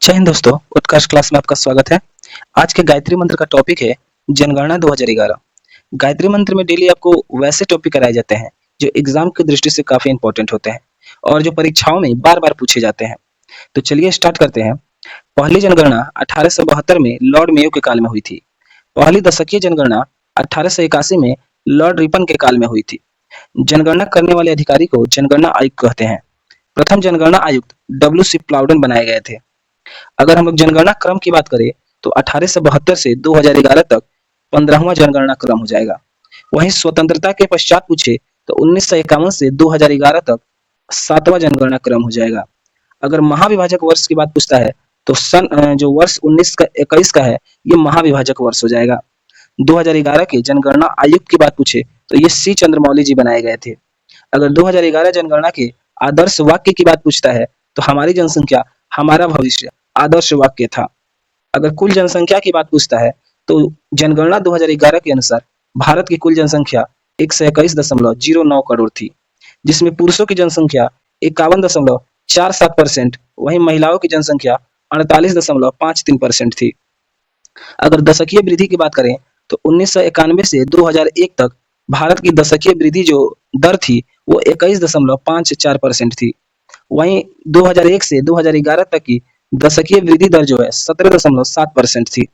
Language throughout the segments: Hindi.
जय हिंद दोस्तों, उत्कर्ष क्लास में आपका स्वागत है। आज के गायत्री मंत्र का टॉपिक है जनगणना 2011। गायत्री मंत्र में डेली आपको वैसे टॉपिक कराए जाते हैं जो एग्जाम की दृष्टि से काफी इंपॉर्टेंट होते हैं और जो परीक्षाओं में बार बार पूछे जाते हैं। तो चलिए स्टार्ट करते हैं। पहली जनगणना 1872 में लॉर्ड मेयो के काल में हुई थी। पहली दशकीय जनगणना 1881 में लॉर्ड रिपन के काल में हुई थी। जनगणना करने वाले अधिकारी को जनगणना आयुक्त कहते हैं। प्रथम जनगणना आयुक्त W.C. प्लाउडन बनाए गए थे। अगर हम लोग जनगणना क्रम की बात करें तो 1872 से 2011 तक 15वां जनगणना क्रम हो जाएगा। वहीं स्वतंत्रता के पश्चात पूछे तो 1951 से 2011 तक 7वां जनगणना क्रम हो जाएगा। अगर महाविभाजक वर्ष की बात पूछता है तो जो वर्ष 1921 का है ये महाविभाजक वर्ष हो जाएगा। 2011 के जनगणना आयुक्त की बात पूछे तो ये सी चंद्रमौली जी बनाए गए थे। अगर 2011 जनगणना के आदर्श वाक्य की बात पूछता है तो हमारी जनसंख्या हमारा भविष्य आदर्श वाक्य था। अगर कुल जनसंख्या की बात पूछता है तो जनगणना 2011 के अनुसार भारत की कुल जनसंख्या 121.09 करोड़ थी, जिसमें पुरुषों की जनसंख्या 51.47%, वहीं महिलाओं की जनसंख्या 48.53% थी। अगर दशकीय वृद्धि की बात करें तो 1991 से 2001 तक भारत की दशकीय वृद्धि जो दर थी वो 21.54% थी। वहीं 2001 से 2011 तक की दशकीय वृद्धि दर जो है 17.7% थी।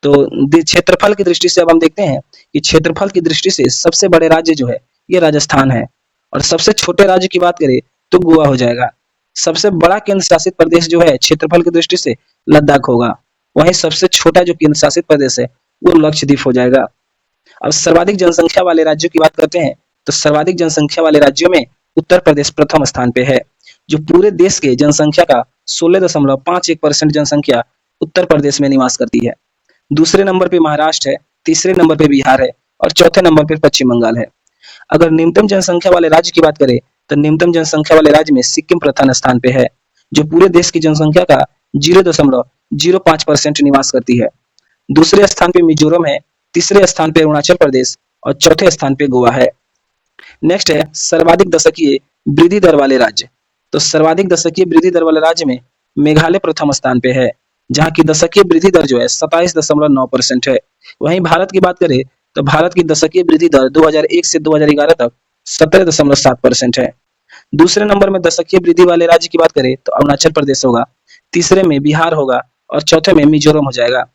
तो क्षेत्रफल की दृष्टि से अब हम देखते हैं कि क्षेत्रफल की दृष्टि से सबसे बड़े राज्य जो है ये राजस्थान है और सबसे छोटे राज्य की बात करें तो गोवा हो जाएगा। सबसे बड़ा केंद्र शासित प्रदेश जो है क्षेत्रफल की दृष्टि से लद्दाख होगा। वहीं सबसे छोटा जो केंद्र शासित प्रदेश है वो लक्षद्वीप हो जाएगा। अब सर्वाधिक जनसंख्या वाले राज्यों की बात करते हैं तो सर्वाधिक जनसंख्या वाले राज्यों में उत्तर प्रदेश प्रथम स्थान पे है, जो पूरे देश के जनसंख्या का 16.51% जनसंख्या उत्तर प्रदेश में निवास करती है। दूसरे नंबर पे महाराष्ट्र है, तीसरे नंबर पे बिहार है और चौथे नंबर पे पश्चिम बंगाल है। अगर न्यूनतम जनसंख्या वाले राज्य की बात करें तो न्यूनतम जनसंख्या वाले राज्य में सिक्किम प्रथम स्थान पे है, जो पूरे देश की जनसंख्या का 0.05% निवास करती है। दूसरे स्थान पे मिजोरम है, तीसरे स्थान पे अरुणाचल प्रदेश और चौथे स्थान पे गोवा है। नेक्स्ट है सर्वाधिक दशकीय वृद्धि दर वाले राज्य। तो सर्वाधिक दशकीय वृद्धि दर वाले राज्य में मेघालय प्रथम स्थान पे है, जहां की दशकीय वृद्धि दर जो है 27.9% है। वहीं भारत की बात करें तो भारत की दशकीय वृद्धि दर 2001 से 2011 तक 17.7% है। दूसरे नंबर में दशकीय वृद्धि वाले राज्य की बात करें तो अरुणाचल प्रदेश होगा, तीसरे में बिहार होगा और चौथे में मिजोरम हो जाएगा।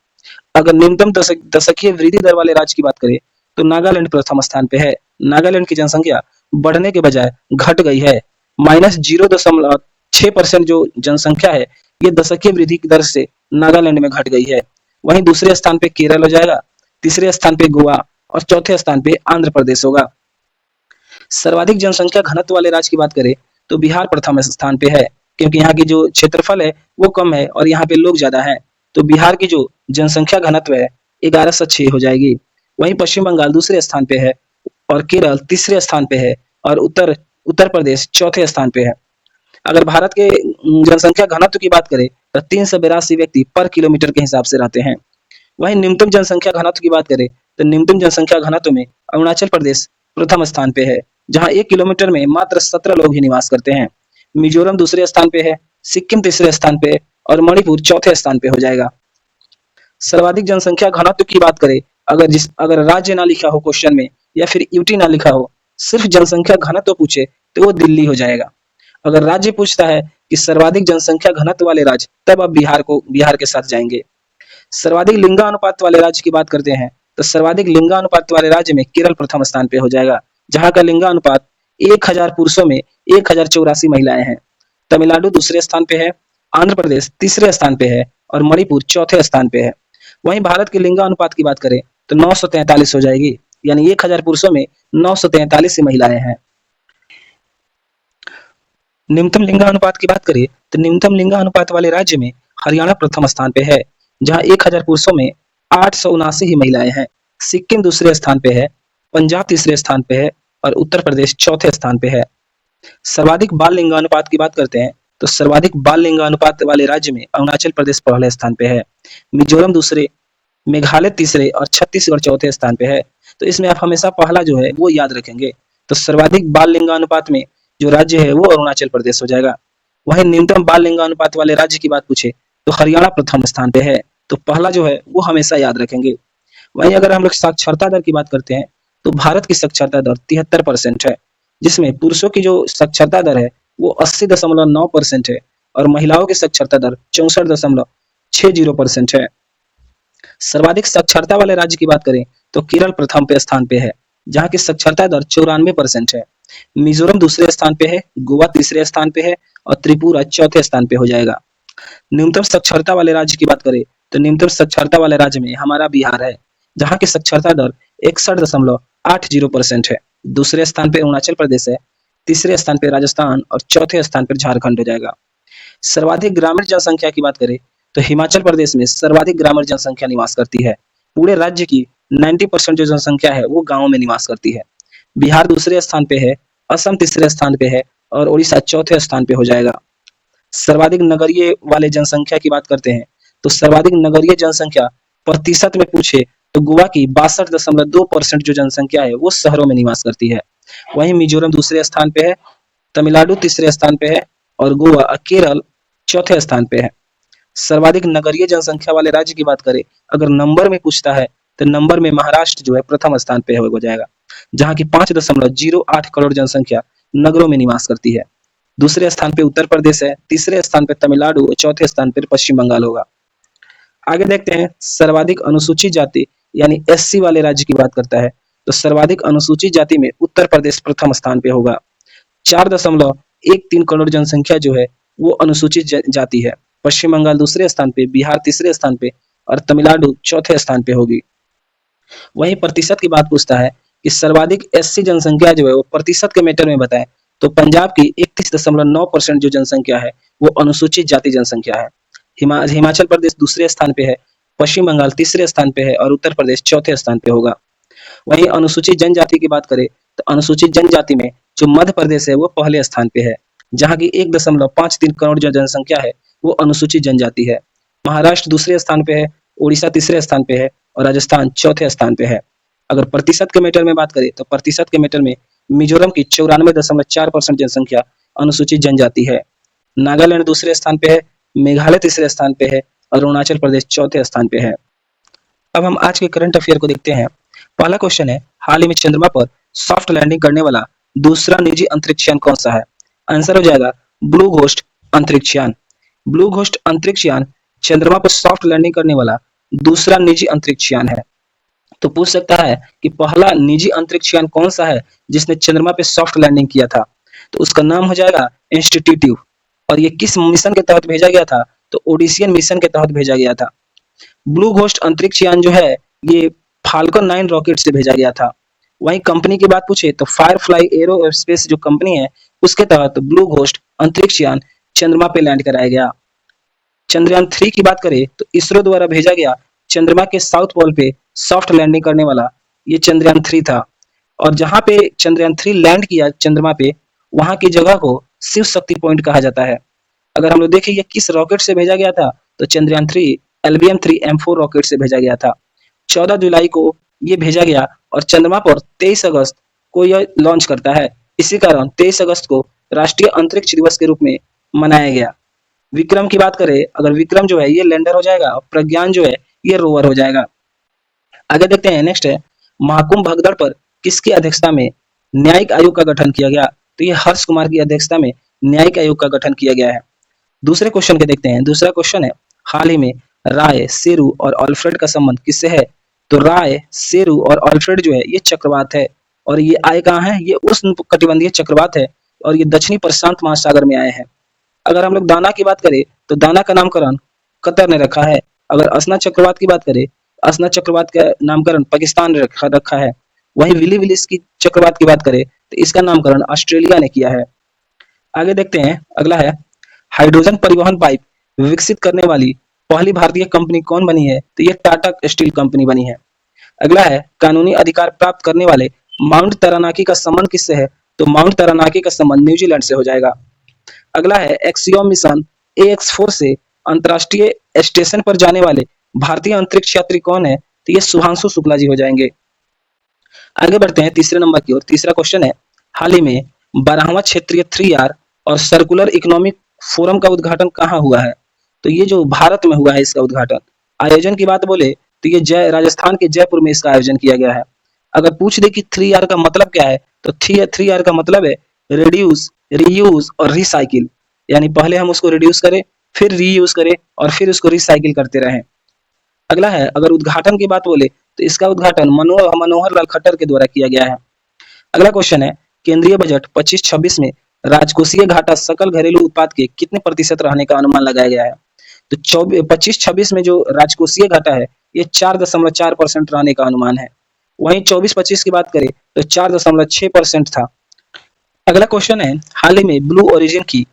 अगर न्यूनतम दशकीय वृद्धि दर वाले राज्य की बात करें तो नागालैंड प्रथम स्थान पे है। नागालैंड की जनसंख्या बढ़ने के बजाय घट गई है, -0.6% जो जनसंख्या है ये दशकीय वृद्धि की दर से नागालैंड में घट गई है। वहीं दूसरे स्थान पे केरल हो जाएगा, तीसरे स्थान पे गोवा और चौथे स्थान पे आंध्र प्रदेश होगा। सर्वाधिक जनसंख्या घनत्व वाले राज्य की बात करें तो बिहार प्रथम स्थान पे है, क्योंकि यहाँ की जो क्षेत्रफल है वो कम है और यहाँ पे लोग ज्यादा है, तो बिहार की जो जनसंख्या घनत्व है 1106 हो जाएगी। वहीं पश्चिम बंगाल दूसरे स्थान पे है और केरल तीसरे स्थान पे है और उत्तर प्रदेश चौथे स्थान पे है। अगर भारत के जनसंख्या घनत्व की बात करें तो 382 व्यक्ति पर किलोमीटर के हिसाब से रहते हैं। वहीं न्यूनतम जनसंख्या घनत्व की बात करें तो न्यूनतम जनसंख्या घनत्व में अरुणाचल प्रदेश प्रथम स्थान पे है, जहां 1 किलोमीटर में मात्र 17 लोग ही निवास करते हैं। मिजोरम दूसरे स्थान पे है, सिक्किम तीसरे स्थान पे और मणिपुर चौथे स्थान पे हो जाएगा। सर्वाधिक जनसंख्या घनत्व की बात करें, अगर राज्य ना लिखा हो क्वेश्चन में या फिर यूटी ना लिखा हो, सिर्फ जनसंख्या घनत्व पूछे तो वो दिल्ली हो जाएगा। अगर राज्य पूछता है कि सर्वाधिक जनसंख्या घनत्व वाले राज्य, तब आप बिहार के साथ जाएंगे। सर्वाधिक लिंगानुपात वाले राज्य की बात करते हैं तो सर्वाधिक लिंगानुपात वाले राज्य में केरल प्रथम स्थान पे हो जाएगा, जहां का लिंगानुपात 1000 पुरुषों में 1084 महिलाएं हैं। तमिलनाडु दूसरे स्थान पे है, आंध्र प्रदेश तीसरे स्थान पे है और मणिपुर चौथे स्थान पे है। वहीं भारत के लिंगानुपात की बात करें तो 943 हो जाएगी, यानी 1000 पुरुषों में 943 महिलाएं हैं। न्यूनतम लिंगानुपात की बात करें तो न्यूनतम लिंगानुपात वाले राज्य में हरियाणा प्रथम स्थान पे है, जहां 1000 पुरुषों में 879 ही महिलाएं हैं। सिक्किम दूसरे स्थान पे है, पंजाब तीसरे स्थान पे है और उत्तर प्रदेश चौथे स्थान पे है। सर्वाधिक बाल लिंगानुपात की बात करते हैं तो सर्वाधिक बाल लिंगानुपात वाले राज्य में अरुणाचल प्रदेश पहले स्थान पे है, मिजोरम दूसरे, मेघालय तीसरे और छत्तीसगढ़ चौथे स्थान पे है। तो इसमें आप हमेशा पहला जो है वो याद रखेंगे। तो सर्वाधिक बाल लिंगानुपात में जो राज्य है वो अरुणाचल प्रदेश हो जाएगा। वहीं न्यूनतम बाल लिंगानुपात वाले राज्य की बात पूछे तो हरियाणा प्रथम स्थान पे है। तो पहला जो है वो हमेशा याद रखेंगे। वहीं अगर हम लोग साक्षरता दर की बात करते हैं तो भारत की साक्षरता दर 73% है, जिसमें पुरुषों की जो साक्षरता दर है वो 80.9% है और महिलाओं की साक्षरता दर 64.60% है। सर्वाधिक साक्षरता वाले राज्य की बात करें तो केरल प्रथम पे स्थान पे है, जहाँ की साक्षरता दर 94% है। मिजोरम दूसरे स्थान पे है, गोवा तीसरे स्थान पे है और त्रिपुरा चौथे स्थान पे हो जाएगा। न्यूनतम साक्षरता वाले राज्य की बात करें तो न्यूनतम साक्षरता वाले राज्य में हमारा बिहार है, जहाँ की साक्षरता दर 61.80% है। दूसरे स्थान पे अरुणाचल प्रदेश है, तीसरे स्थान पे राजस्थान और चौथे स्थान पर झारखंड हो जाएगा। सर्वाधिक ग्रामीण जनसंख्या की बात करें तो हिमाचल प्रदेश में सर्वाधिक ग्रामीण जनसंख्या निवास करती है। पूरे राज्य की 90% जो जनसंख्या है वो गाँव में निवास करती है। बिहार दूसरे स्थान पे है, असम तीसरे स्थान पे है और उड़ीसा चौथे स्थान पे हो जाएगा। सर्वाधिक नगरीय वाले जनसंख्या की बात करते हैं तो सर्वाधिक नगरीय जनसंख्या प्रतिशत में पूछे तो गोवा की 62.2% जो जनसंख्या है वो शहरों में निवास करती है। वहीं मिजोरम दूसरे स्थान पे है, तमिलनाडु तीसरे स्थान पे है और गोवा केरल चौथे स्थान पे है। सर्वाधिक नगरीय जनसंख्या वाले राज्य की बात करें अगर नंबर में पूछता है तो नंबर में महाराष्ट्र जो है प्रथम स्थान पे हो जाएगा, जहाँ की 5.08 करोड़ जनसंख्या नगरों में निवास करती है। दूसरे स्थान पे उत्तर प्रदेश है, तीसरे स्थान पे तमिलनाडु और चौथे स्थान पर पश्चिम बंगाल होगा। आगे देखते हैं सर्वाधिक अनुसूचित जाति यानी एससी वाले राज्य की बात करता है तो सर्वाधिक अनुसूचित जाति में उत्तर प्रदेश प्रथम स्थान पे होगा। 4.13 करोड़ जनसंख्या जो है वो अनुसूचित जाति है। पश्चिम बंगाल दूसरे स्थान पे, बिहार तीसरे स्थान पे और तमिलनाडु चौथे स्थान पे होगी। वहीं प्रतिशत की बात पूछता है कि सर्वाधिक एससी जनसंख्या जो है वो प्रतिशत के मीटर में बताएं तो पंजाब की 31.9% जो जनसंख्या है वो अनुसूचित जाति जनसंख्या है। हिमाचल प्रदेश दूसरे स्थान पे है, पश्चिम बंगाल तीसरे स्थान पे है और उत्तर प्रदेश चौथे स्थान पे होगा। वहीं अनुसूचित जनजाति की बात करें तो अनुसूचित जनजाति में जो मध्य प्रदेश है वो पहले स्थान पे है, जहाँ की 1.53 करोड़ जो जनसंख्या है वो अनुसूचित जनजाति है। महाराष्ट्र दूसरे स्थान पे है, उड़ीसा तीसरे स्थान पे है और राजस्थान चौथे स्थान पे है। अगर प्रतिशत के मीटर में बात करें तो प्रतिशत के मीटर में मिजोरम की 94.4% जनसंख्या अनुसूचित जनजाति है। नागालैंड दूसरे स्थान पे है, मेघालय तीसरे स्थान पे है और अरुणाचल प्रदेश चौथे स्थान पे है। अब हम आज के करंट अफेयर को देखते हैं। पहला क्वेश्चन है, हाल ही में चंद्रमा पर सॉफ्ट लैंडिंग करने वाला दूसरा निजी अंतरिक्ष यान कौन सा है? आंसर हो जाएगा ब्लू घोस्ट अंतरिक्ष यान। ब्लू घोस्ट अंतरिक्ष यान चंद्रमा पर सॉफ्ट लैंडिंग करने वाला दूसरा निजी अंतरिक्ष यान है। तो पूछ सकता है कि पहला निजी अंतरिक्ष यान कौन सा है जिसने चंद्रमा पे सॉफ्ट लैंडिंग किया था? तो उसका नाम हो जाएगा इंस्टीट्यूटिव। और ये किस मिशन के तहत भेजा गया था? तो ओडिसियन मिशन के तहत भेजा गया था। ब्लू घोस्ट अंतरिक्ष यान जो है ये फाल्कन 9 रॉकेट से भेजा गया था। वहीं कंपनी की बात पूछे तो फायरफ्लाई एरोस्पेस जो कंपनी है उसके तहत ब्लू घोस्ट अंतरिक्ष यान चंद्रमा पे लैंड कराया गया। चंद्रयान 3 की बात करें तो इसरो द्वारा भेजा गया चंद्रमा के साउथ पोल पे सॉफ्ट लैंडिंग करने वाला ये चंद्रयान 3 था। और जहां पे चंद्रयान 3 लैंड किया चंद्रमा पे वहां की जगह को शिव शक्ति पॉइंट कहा जाता है। अगर हम लोग देखें ये किस रॉकेट से भेजा गया था तो चंद्रयान 3 LBM-3M4 रॉकेट से भेजा गया था। 14 जुलाई को ये भेजा गया और चंद्रमा पर 23 अगस्त को यह लॉन्च करता है। इसी कारण 23 अगस्त को राष्ट्रीय अंतरिक्ष दिवस के रूप में मनाया गया। विक्रम की बात करें, अगर विक्रम जो है ये लैंडर हो जाएगा और प्रज्ञान जो है ये रोवर हो जाएगा। आगे देखते हैं, नेक्स्ट है, महाकुंभ भगदड़ पर किसकी अध्यक्षता में न्यायिक आयोग का गठन किया गया? तो ये हर्ष कुमार की अध्यक्षता में न्यायिक आयोग का गठन किया गया है। दूसरे क्वेश्चन के देखते हैं। दूसरा क्वेश्चन है, हाल ही में राय, शेरू और अल्फ्रेड का संबंध किससे है? तो राय, शेरू और अल्फ्रेड जो है ये चक्रवात है और ये आए कहाँ है? ये उष्णकटिबंधीय चक्रवात है और ये दक्षिणी प्रशांत महासागर में आए हैं। अगर हम लोग दाना की बात करें तो दाना का नामकरण कतर ने रखा है। अगर असना चक्रवात की बात करें, असना चक्रवात का नामकरण पाकिस्तान ने रखा है। वहीं विली विलिस की चक्रवात की बात करें तो इसका नामकरण ऑस्ट्रेलिया ने किया है। आगे देखते हैं, अगला है, हाइड्रोजन परिवहन पाइप विकसित करने वाली पहली भारतीय कंपनी कौन बनी है? तो ये टाटा स्टील कंपनी बनी है। अगला है, कानूनी अधिकार प्राप्त करने वाले माउंट तारानाकी का संबंध किससे है? तो माउंट तारानाकी का संबंध न्यूजीलैंड से हो जाएगा। अगला है, एक्सियोम मिशन AX4 से अंतरराष्ट्रीय स्टेशन पर जाने वाले भारतीय अंतरिक्ष यात्री कौन है? तो ये शुभांशु शुक्ला जी हो जाएंगे। आगे बढ़ते हैं तीसरे नंबर की ओर। तीसरा क्वेश्चन है, हाल ही में 12वां क्षेत्रीय 3R और सर्कुलर इकोनॉमिक फोरम का उद्घाटन कहाँ हुआ है? तो ये जो भारत में हुआ है इसका उद्घाटन। आयोजन की बात बोले तो ये राजस्थान के जयपुर में इसका आयोजन किया गया है। अगर पूछ दे कि 3R का मतलब क्या है, तो 3R का मतलब है रिड्यूस, रीयूज और रिसाइकिल। यानी पहले हम उसको रिड्यूस करें, फिर रीयूज करें और फिर उसको रिसाइकिल करते रहें। अगला है, अगर उद्घाटन की बात बोले तो इसका उद्घाटन मनोहर लाल खट्टर के द्वारा किया गया है। अगला क्वेश्चन है, केंद्रीय बजट 25-26 में राजकोषीय घाटा सकल घरेलू उत्पाद के कितने प्रतिशत रहने का अनुमान लगाया गया है? तो 25-26 में जो राजकोषीय घाटा है ये 4.4% रहने का अनुमान है। वहीं 24-25 की बात करें तो 4.6% था। अगला क्वेश्चन है, हाल ही में ब्लू ओरिजिन की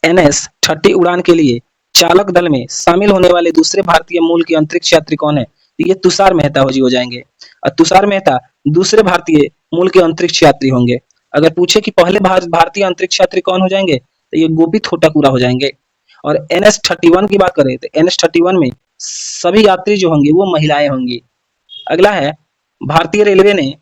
NS-30 उड़ान के लिए चालक दल में शामिल होने वाले दूसरे भारतीय मूल के अंतरिक्ष यात्री कौन है? ये तुषार मेहता हो जाएंगे। और तुषार मेहता दूसरे भारतीय मूल के अंतरिक्ष यात्री होंगे। अगर पूछे कि पहले भारतीय अंतरिक्ष यात्री कौन हो जाएंगे, तो ये गोपी थोटाकुरा हो जाएंगे। और NS-31 की बात करें तो NS-31 में सभी यात्री जो होंगे वो महिलाएं होंगी। अगला है, भारतीय रेलवे ने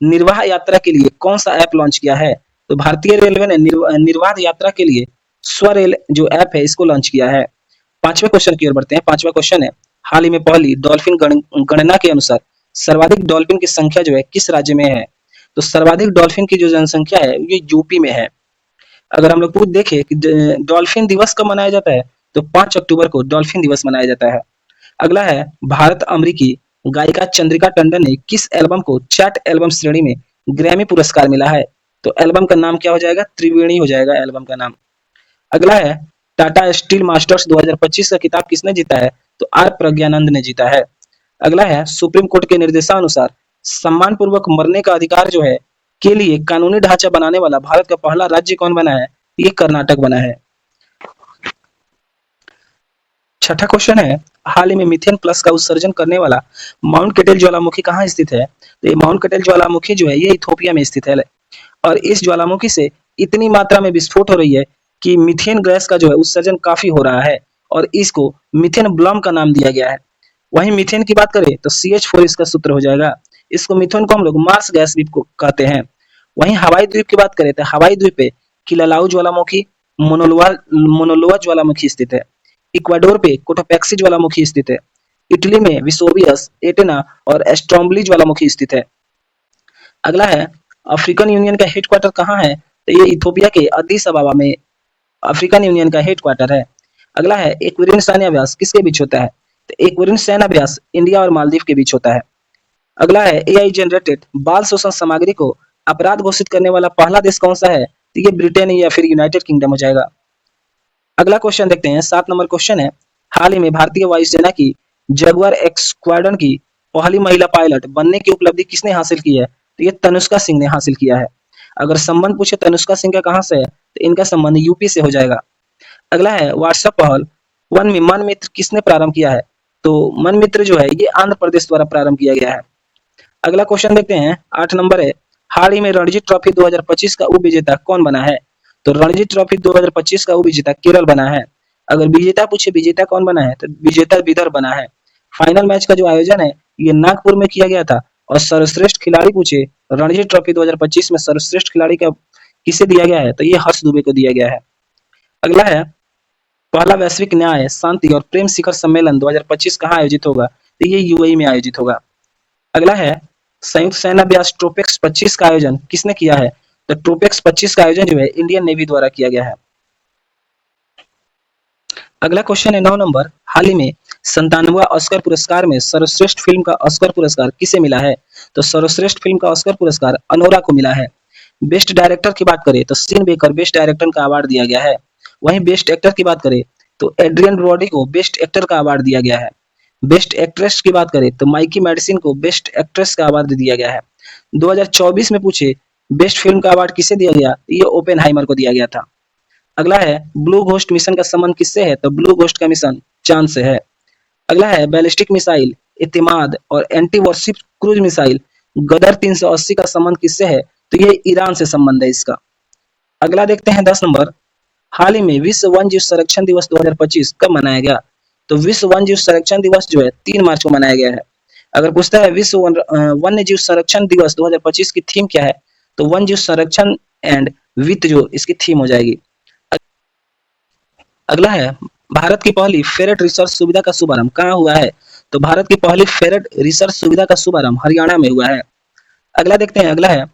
निर्वाह यात्रा के लिए कौन सा ऐप लॉन्च किया है? तो भारतीय रेलवे ने निर्वाह यात्रा के लिए स्वरेल जो ऐप है इसको लॉन्च किया है। पांचवें क्वेश्चन की ओर बढ़ते हैं। पांचवा क्वेश्चन है, हाल ही में पहली डॉल्फिन गणना के अनुसार सर्वाधिक डॉल्फिन की संख्या जो है किस राज्य में है? तो सर्वाधिक डॉल्फिन की जो जनसंख्या है ये यूपी में है। अगर हम लोग पूछ देखें कि डॉल्फिन दिवस कब मनाया जाता है, तो 5 अक्टूबर को डॉल्फिन दिवस मनाया जाता है। अगला है, भारत अमेरिकी गायिका चंद्रिका टंडन ने किस एल्बम को चार्ट एल्बम श्रेणी में ग्रैमी पुरस्कार मिला है? तो एल्बम का नाम क्या हो जाएगा? त्रिवेणी हो जाएगा एल्बम का नाम। अगला है, टाटा स्टील मास्टर्स 2025 का खिताब किसने जीता है? तो आर प्रज्ञानंद ने जीता है। अगला है, सुप्रीम कोर्ट के निर्देशानुसार सम्मान पूर्वक मरने का अधिकार जो है के लिए कानूनी ढांचा बनाने वाला भारत का पहला राज्य कौन बना है? ये कर्नाटक बना है। छठा क्वेश्चन है, हाल ही में मीथेन प्लस का उत्सर्जन करने वाला माउंट केटल ज्वालामुखी कहाँ स्थित है? तो ये माउंट केटल ज्वालामुखी जो है ये इथोपिया में स्थित है। और इस ज्वालामुखी से इतनी मात्रा में विस्फोट हो रही है कि मीथेन गैस का जो है उत्सर्जन काफी हो रहा है और इसको मीथेन ब्लम का नाम दिया गया है। वहीं मीथेन की बात करें तो CH4 इसका सूत्र हो जाएगा। इसको मीथेन को हम लोग मार्स गैस भी कहते हैं। वहीं हवाई द्वीप की बात करें तो हवाई द्वीप पे किलालाउ ज्वालामुखी, मोनोलोआ ज्वालामुखी स्थित है। इक्वाडोर पे कोटोपैक्सी ज्वालामुखी स्थित है। इटली में विसोवियस, एटेना और एस्ट्रोम्बली ज्वालामुखी स्थित है। अगला है, अफ्रीकन यूनियन का हेडक्वार्टर कहाँ है? तो ये इथोपिया के अदीस अबाबा में अफ्रीकन यूनियन का हेडक्वार्टर है। अगला है, एक्वेरियन सैन्य अभ्यास किसके बीच होता है? तो एक्वेरियन सैन्य अभ्यास इंडिया और मालदीव के बीच होता है। अगला है, AI जनरेटेड बाल शोषण सामग्री को अपराध घोषित करने वाला पहला देश कौन सा है? तो ये ब्रिटेन या फिर यूनाइटेड किंगडम हो जाएगा। अगला क्वेश्चन देखते हैं। 7 नंबर क्वेश्चन है, हाल ही में भारतीय वायुसेना की जगुआर स्क्वाड्रन की पहली महिला पायलट बनने की उपलब्धि किसने हासिल की है? तो ये तनुष्का सिंह ने हासिल किया है। अगर संबंध पूछे तनुष्का सिंह का कहां से है, तो इनका संबंध यूपी से हो जाएगा। अगला है, व्हाट्सएप पहल वन में मन मित्र किसने प्रारंभ किया है? तो मन मित्र जो है ये आंध्र प्रदेश द्वारा प्रारंभ किया गया है। अगला क्वेश्चन देखते हैं। 8 नंबर है, हाल ही में रणजी ट्रॉफी 2025 का उप विजेता कौन बना है? तो रणजी ट्रॉफी 2025 का उप विजेता केरल बना है। अगर विजेता पूछे विजेता कौन बना है, तो विजेता विदर्भ बना है। फाइनल मैच का जो आयोजन है ये नागपुर में किया गया था। और सर्वश्रेष्ठ खिलाड़ी पूछे रणजी ट्रॉफी 2025 में सर्वश्रेष्ठ खिलाड़ी का किसे दिया गया है? तो ये हर्ष दुबे को दिया गया है। अगला है, पहला वैश्विक न्याय, शांति और प्रेम शिखर सम्मेलन 2025 कहाँ आयोजित होगा? तो ये UAE में आयोजित होगा। अगला है, संयुक्त सेना अभ्यास ट्रोपेक्स 25 का आयोजन किसने किया है? तो ट्रोपेक्स 25 का आयोजन जो है इंडियन नेवी द्वारा किया गया है। अगला क्वेश्चन है 9 नंबर, हाल ही में 97वां ऑस्कर पुरस्कार में सर्वश्रेष्ठ फिल्म का ऑस्कर पुरस्कार किसे मिला है? तो सर्वश्रेष्ठ फिल्म का ऑस्कर पुरस्कार अनोरा को मिला है। बेस्ट डायरेक्टर की बात करें तो सीन बेकर बेस्ट डायरेक्टर का अवार्ड दिया गया है। वहीं बेस्ट एक्टर की बात करें तो एड्रियन ब्रॉडी को बेस्ट एक्टर का अवार्ड दिया गया है। बेस्ट एक्ट्रेस की बात करें तो माइकी मेडिसिन को बेस्ट एक्ट्रेस का अवार्ड दिया गया है। 2024 में पूछे बेस्ट फिल्म का अवार्ड किसे दिया गया? ये ओपेनहाइमर को दिया गया था। अगला है, ब्लू घोस्ट मिशन का संबंध किससे है? तो ब्लू घोस्ट का मिशन चांद से है। अगला है, बैलिस्टिक मिसाइल इतिमाद और एंटी वॉरशिप क्रूज मिसाइल गदर 380 का संबंध किससे है? तो ये ईरान से संबंध है इसका। अगला देखते हैं 10 नंबर, हाल ही में विश्व वन्य जीव संरक्षण दिवस 2025 कब मनाया गया? तो विश्व वन्य जीव संरक्षण दिवस जो है 3 मार्च को मनाया गया है। अगर पूछता है विश्व वन्य जीव संरक्षण दिवस 2025 की थीम क्या है? तो वन्य जीव संरक्षण एंड वित्त जो इसकी थीम हो जाएगी। अगला है, भारत की पहली फेरेट रिसर्च सुविधा का शुभारंभ कहाँ हुआ है? तो भारत की पहली फेरेट रिसर्च सुविधा का शुभारंभ हरियाणा में हुआ है। अगला देखते हैं, अगला है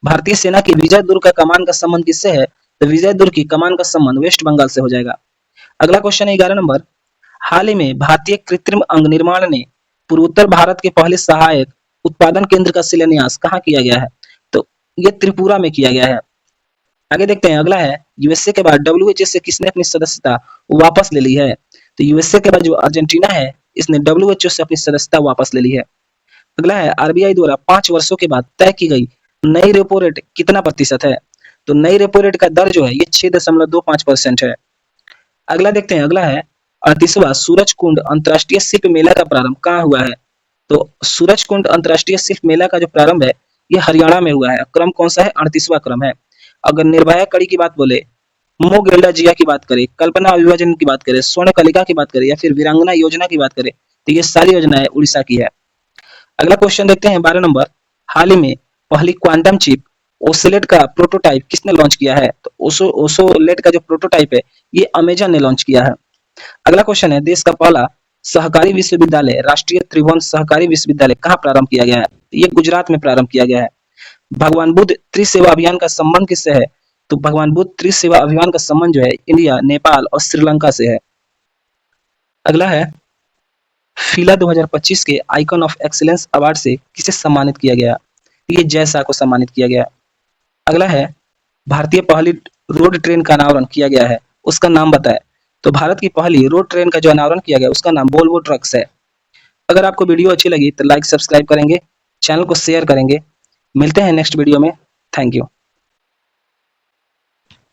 भारतीय सेना की विजय दुर्ग का कमान का संबंध किससे है? तो विजय दुर्ग की कमान का संबंध वेस्ट बंगाल से हो जाएगा। अगला क्वेश्चन है 11 नंबर, हाल ही में भारतीय कृत्रिम अंग निर्माण ने पूर्वोत्तर भारत के पहले सहायक उत्पादन केंद्र का शिलान्यास कहाँ किया गया है? तो ये त्रिपुरा में किया गया है। आगे देखते हैं, अगला है यूएसए के बाद डब्ल्यूएचओ से किसने अपनी सदस्यता वापस ले ली है? तो यूएसए के बाद जो अर्जेंटीना है इसने डब्ल्यूएचओ से अपनी सदस्यता वापस ले ली है। अगला है आरबीआई द्वारा 5 वर्षों के बाद तय की गई नई रेपो रेट कितना प्रतिशत है? तो नई रेपो रेट का दर जो है ये 6.25% है। अगला देखते हैं, अगला है 38वां सूरजकुंड अंतर्राष्ट्रीय शिल्प मेला का प्रारंभ कहाँ हुआ है? तो सूरजकुंड अंतर्राष्ट्रीय शिल्प मेला का जो प्रारंभ है ये हरियाणा में हुआ है। क्रम कौन सा है? 38वां क्रम है। अगर निर्भया कड़ी की बात बोले, मोह गिल्डा जिया की बात करें, कल्पना अभिवाजन की बात करें, स्वर्ण कलिका की बात करें या फिर वीरांगना योजना की बात करें, तो ये सारी योजनाएं उड़ीसा की है। अगला क्वेश्चन देखते हैं 12 नंबर, हाल ही में पहली क्वांटम चिप ओसिलेट का प्रोटोटाइप किसने लॉन्च किया है? तो ओसोलेट का जो प्रोटोटाइप है ये अमेजन ने लॉन्च किया है। अगला क्वेश्चन है देश का पहला सहकारी विश्वविद्यालय राष्ट्रीय त्रिभुवन सहकारी विश्वविद्यालय कहाँ प्रारंभ किया गया है? ये गुजरात में प्रारंभ किया गया है। भगवान बुद्ध त्रिसेवा अभियान का संबंध किससे है? तो भगवान बुद्ध त्रिसेवा अभियान का संबंध जो है इंडिया, नेपाल और श्रीलंका से है। अगला है फीला 2025 के आइकन ऑफ एक्सीलेंस अवार्ड से किसे सम्मानित किया गया? ये जय शाह को सम्मानित किया गया। अगला है भारतीय पहली रोड ट्रेन का अनावरण किया गया है, उसका नाम बताएं। तो भारत की पहली रोड ट्रेन का जो अनावरण किया गया उसका नाम वोल्वो ट्रक्स है। अगर आपको वीडियो अच्छी लगी तो लाइक सब्सक्राइब करेंगे, चैनल को शेयर करेंगे। मिलते हैं नेक्स्ट वीडियो में। Thank you.